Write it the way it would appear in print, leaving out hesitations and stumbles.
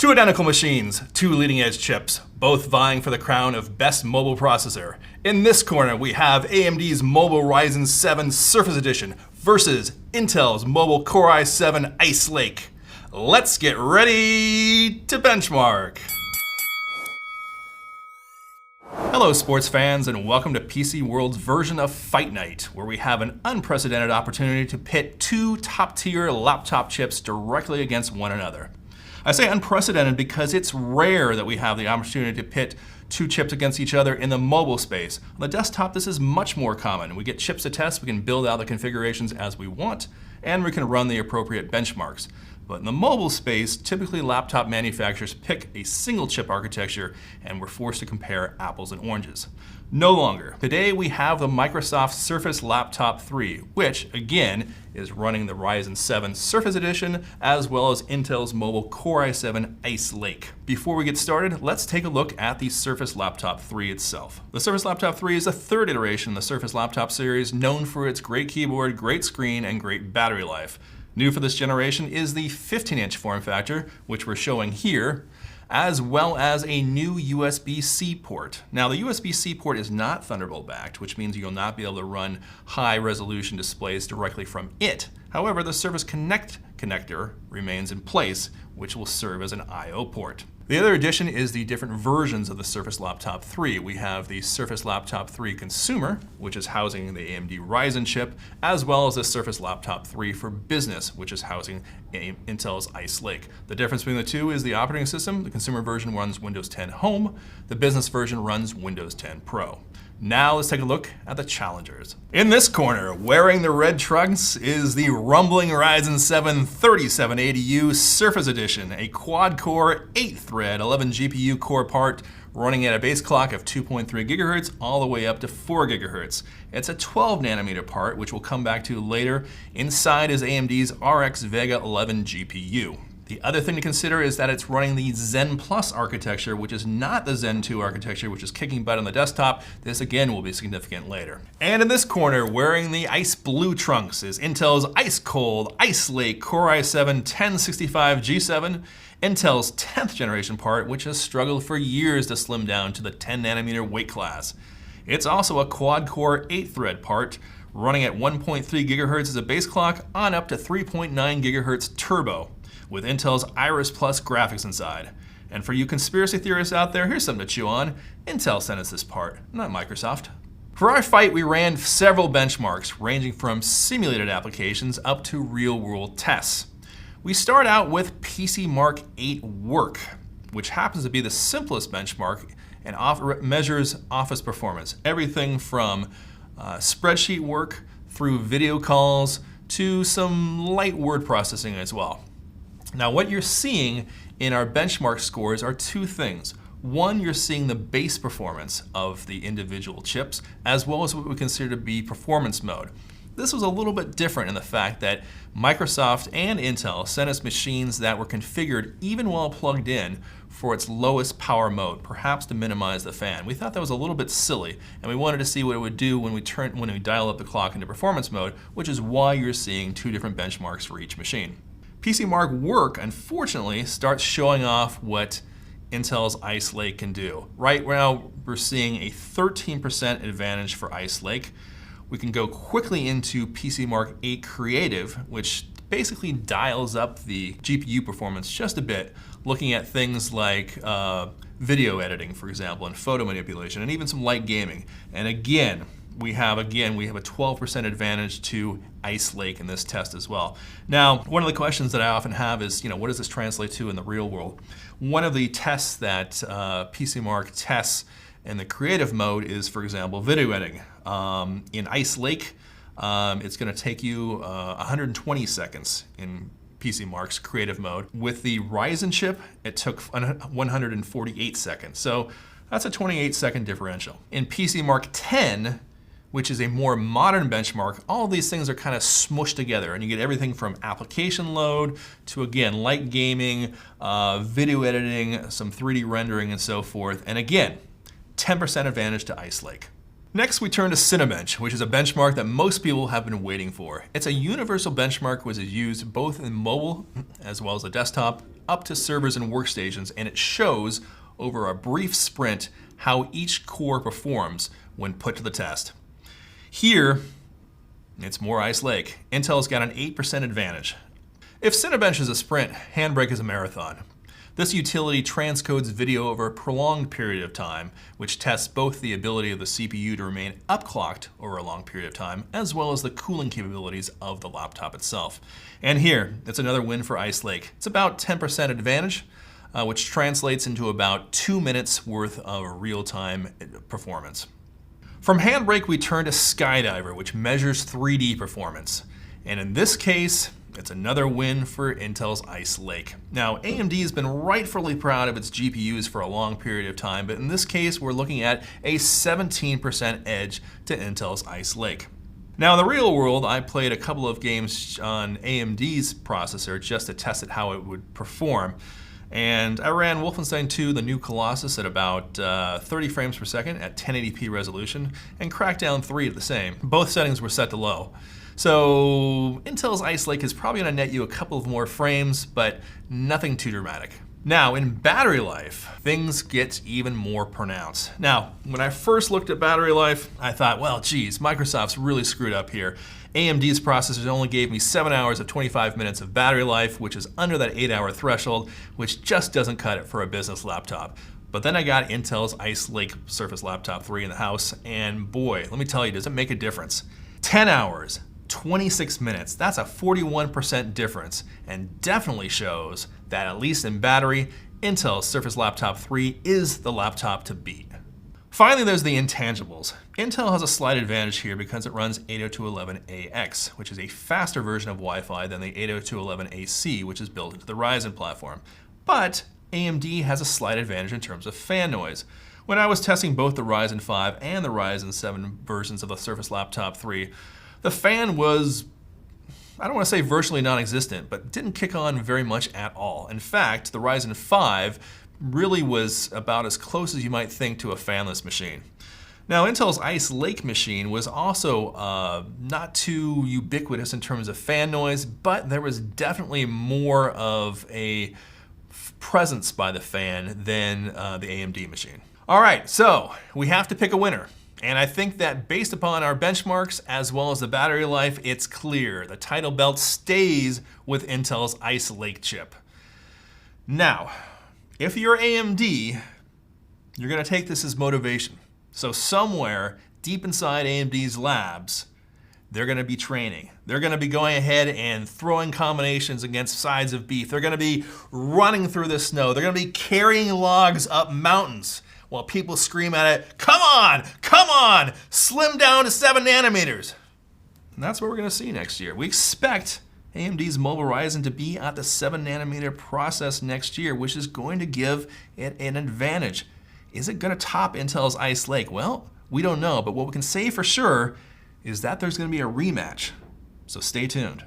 Two identical machines, two leading-edge chips, both vying for the crown of best mobile processor. In this corner, we have AMD's Mobile Ryzen 7 Surface Edition versus Intel's Mobile Core i7 Ice Lake. Let's get ready to benchmark. Hello sports fans, and welcome to PC World's version of Fight Night, where we have an unprecedented opportunity to pit two top-tier laptop chips directly against one another. I say unprecedented because it's rare that we have the opportunity to pit two chips against each other in the mobile space. On the desktop, this is much more common. We get chips to test, we can build out the configurations as we want, and we can run the appropriate benchmarks. But in the mobile space, typically laptop manufacturers pick a single chip architecture and we're forced to compare apples and oranges. No longer. Today we have the Microsoft Surface Laptop 3, which again is running the Ryzen 7 Surface Edition as well as Intel's Mobile Core i7 Ice Lake. Before we get started, let's take a look at the Surface Laptop 3 itself. The Surface Laptop 3 is the third iteration in the Surface Laptop series, known for its great keyboard, great screen, and great battery life. New for this generation is the 15-inch form factor, which we're showing here, as well as a new USB-C port. Now, the USB-C port is not Thunderbolt backed, which means you'll not be able to run high-resolution displays directly from it. However, the Surface Connect connector remains in place, which will serve as an I/O port. The other addition is the different versions of the Surface Laptop 3. We have the Surface Laptop 3 Consumer, which is housing the AMD Ryzen chip, as well as the Surface Laptop 3 for Business, which is housing Intel's Ice Lake. The difference between the two is the operating system. The consumer version runs Windows 10 Home. The business version runs Windows 10 Pro. Now let's take a look at the challengers. In this corner, wearing the red trunks, is the rumbling Ryzen 7 3780U Surface Edition, a quad-core, 8-thread, 11 GPU core part running at a base clock of 2.3 GHz all the way up to 4 GHz. It's a 12-nanometer part, which we'll come back to later. Inside is AMD's RX Vega 11 GPU. The other thing to consider is that it's running the Zen Plus architecture, which is not the Zen 2 architecture, which is kicking butt on the desktop. This again will be significant later. And in this corner, wearing the ice blue trunks, is Intel's ice cold Ice Lake Core i7 1065 G7, Intel's 10th generation part, which has struggled for years to slim down to the 10-nanometer weight class. It's also a quad-core 8-thread part, running at 1.3 GHz as a base clock on up to 3.9 GHz turbo, with Intel's Iris Plus graphics inside. And for you conspiracy theorists out there, here's something to chew on. Intel sent us this part, not Microsoft. For our fight, we ran several benchmarks, ranging from simulated applications up to real-world tests. We start out with PCMark 8 Work, which happens to be the simplest benchmark and measures office performance. Everything from spreadsheet work through video calls to some light word processing as well. Now, what you're seeing in our benchmark scores are two things. One, you're seeing the base performance of the individual chips, as well as what we consider to be performance mode. This was a little bit different in the fact that Microsoft and Intel sent us machines that were configured, even while plugged in, for its lowest power mode, perhaps to minimize the fan. We thought that was a little bit silly, and we wanted to see what it would do when we dial up the clock into performance mode, which is why you're seeing two different benchmarks for each machine. PCMark Work, unfortunately, starts showing off what Intel's Ice Lake can do. Right now, we're seeing a 13% advantage for Ice Lake. We can go quickly into PCMark 8 Creative, which basically dials up the GPU performance just a bit, looking at things like video editing, for example, and photo manipulation, and even some light gaming. And again, we have a 12% advantage to Ice Lake in this test as well. Now, one of the questions that I often have is, what does this translate to in the real world? One of the tests that PCMark tests in the creative mode is, for example, video editing. In Ice Lake, it's going to take you 120 seconds in PCMark's creative mode. With the Ryzen chip, it took 148 seconds. So that's a 28-second differential. In PCMark 10, which is a more modern benchmark, all of these things are kind of smushed together, and you get everything from application load to, again, light gaming, video editing, some 3D rendering, and so forth. And again, 10% advantage to Ice Lake. Next, we turn to Cinebench, which is a benchmark that most people have been waiting for. It's a universal benchmark which is used both in mobile as well as the desktop. up to servers and workstations, and it shows over a brief sprint how each core performs when put to the test. Here, it's more Ice Lake. Intel's got an 8% advantage. If Cinebench is a sprint, Handbrake is a marathon. This utility transcodes video over a prolonged period of time, which tests both the ability of the CPU to remain upclocked over a long period of time, as well as the cooling capabilities of the laptop itself. And here, it's another win for Ice Lake. It's about 10% advantage, which translates into about 2 minutes worth of real-time performance. From Handbrake, we turn to Skydiver, which measures 3D performance. And in this case, it's another win for Intel's Ice Lake. Now, AMD has been rightfully proud of its GPUs for a long period of time, but in this case, we're looking at a 17% edge to Intel's Ice Lake. Now, in the real world, I played a couple of games on AMD's processor just to test it how it would perform. And I ran Wolfenstein 2, the New Colossus, at about 30 frames per second at 1080p resolution, and Crackdown 3 at the same. Both settings were set to low. So Intel's Ice Lake is probably going to net you a couple of more frames, but nothing too dramatic. Now, in battery life, things get even more pronounced. Now, when I first looked at battery life, I thought, well, geez, Microsoft's really screwed up here. AMD's processors only gave me 7 hours of 25 minutes of battery life, which is under that 8-hour threshold, which just doesn't cut it for a business laptop. But then I got Intel's Ice Lake Surface Laptop 3 in the house, and boy, let me tell you, does it make a difference. 10 hours, 26 minutes, that's a 41% difference, and definitely shows that, at least in battery, Intel's Surface Laptop 3 is the laptop to beat. Finally, there's the intangibles. Intel has a slight advantage here because it runs 802.11ax, which is a faster version of Wi-Fi than the 802.11ac, which is built into the Ryzen platform. But AMD has a slight advantage in terms of fan noise. When I was testing both the Ryzen 5 and the Ryzen 7 versions of the Surface Laptop 3, the fan was, I don't want to say virtually non-existent, but didn't kick on very much at all. In fact, the Ryzen 5 really was about as close as you might think to a fanless machine. Now, Intel's Ice Lake machine was also not too ubiquitous in terms of fan noise, but there was definitely more of a presence by the fan than the AMD machine. All right, so we have to pick a winner. And I think that based upon our benchmarks as well as the battery life, it's clear the title belt stays with Intel's Ice Lake chip. Now, if you're AMD, you're going to take this as motivation. So somewhere deep inside AMD's labs, they're going to be training. They're going to be going ahead and throwing combinations against sides of beef. They're going to be running through the snow. They're going to be carrying logs up mountains while people scream at it, come on, slim down to 7 nanometers. And that's what we're going to see next year. We expect AMD's Mobile Ryzen to be at the 7 nanometer process next year, which is going to give it an advantage. Is it going to top Intel's Ice Lake? Well, we don't know, but what we can say for sure is that there's going to be a rematch. So stay tuned.